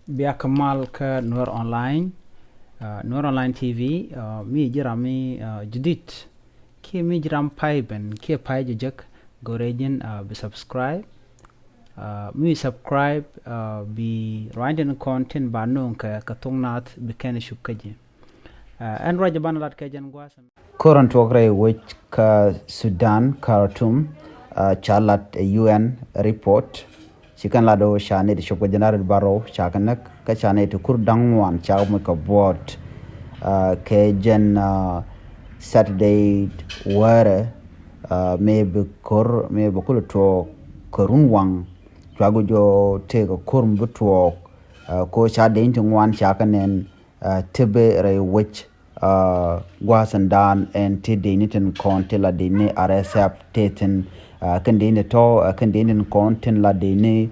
Bia Kamal ka Noor Online TV mi jirami jadid ki mi jiram paiben ki pai jajak gorejin be subscribe mi subscribe bi rinding content ba non ka katong Naath be ken shukaji and raja banalat ka jan gwasam current wogre which ka Sudan Khartoum chalat UN report chikan lado shane de shoko general baro chakanak ka shane to kur dangwan chawm ka buoot ke jen Saturday were maybe kul to kurunwang twago jo te ko kurum butwo ko cha de ngwan chakanen tibe re which gwasandan and tide nitin kontela de ne RSF teten kandine to kandine konten la de ne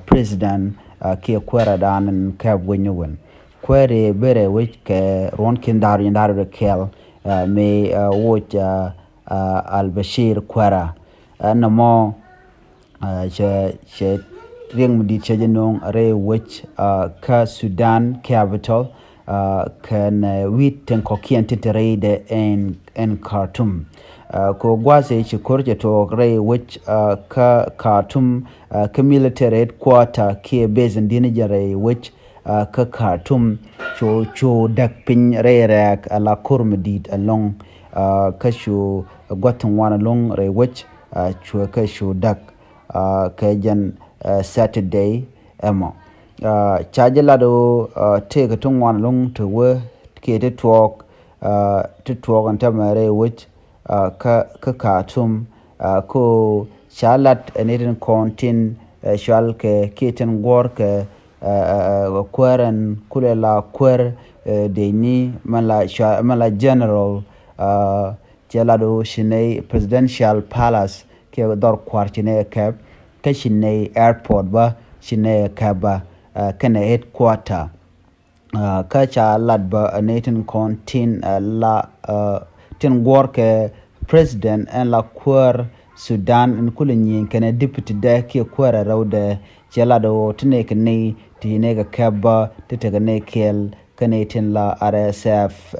president ke kwara dan ka wenyewen kwere bere which ke ron kindar yandar de kel me watch al bashir kwara namo she ring di chajenong re which ka Sudan capital kan wit ten kokian titerede en Khartoum ko gwase chi korje to re which ka Khartoum ka military headquarter ke base ndine jare which ka Khartoum cho dak pin re rak ala kurmedit along ka shu gotun wana long re which cho ka shu dak ka jan Saturday emo chajela do take to one long to work ke to talk and tamare which ka Khartoum ko shalat enen kontin shal ke keten work kwaren kulela kwer de ni mala general jelado shine presidential palace ke dor kwartine ke shine airport ba shine kaba kana headquarter ka cha ladba natin kontin la tin work president and la kwar Sudan in kulinyin kana deputy da ke kwara rauda jelado tine kane tine ga kaba tite ne kel kana tin la RSF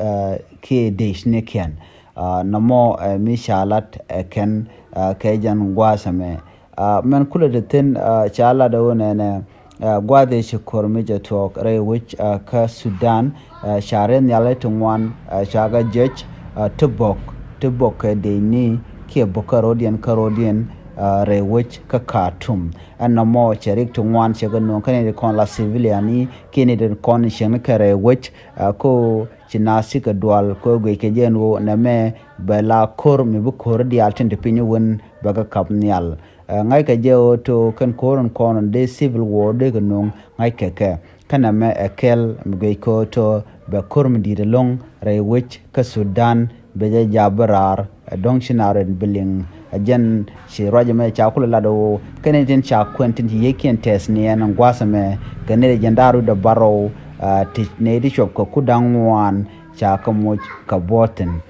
ke dish ne ken namo mishalat ken kejan gwasame man kula de tin chala da wona gwade shi kormije talk re which ka Sudan sharen yaletin wan shaga judge tubok de ni ke karodian re which ka Khartoum and no more cherik to wan shaga no kan de kon la civiliani kene de kon shen ka re which ko chinasi ka dual ko gwe ke jenwo na me bela kor mi bu kor di altin de pinyu won baga kapnial ngai ka jeo to kan koron de civil war de gnong ngai keke kana me ekel mge ko to be kurm di de long re which ka Sudan be jabrar dong shinaren billing ajen shi roje me cha kula lado kanedin cha kwentin yeken tes ne an gwasame kanede jandaru de baro ti ne di shop ko kudangwan cha kamo ka boten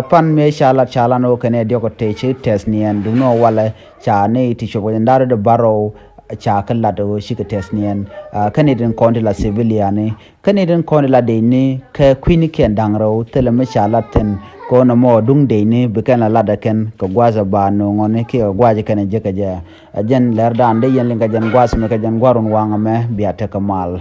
pan me chala no kane dio ko te chi test ni en du no wala cha ne ti shop jandaru de baro cha kala do shi ka test ni en kanedin konti la civiliani kanedin konti la de ni ka queen ken dangro tele me chala ten ko no mo dung de ni bekana lada ken ko gwaza ba no ngone ke gwaje ken je ka ja ajen lerda ande yen linga jan gwas me ka jan gwarun wanga me biata kamal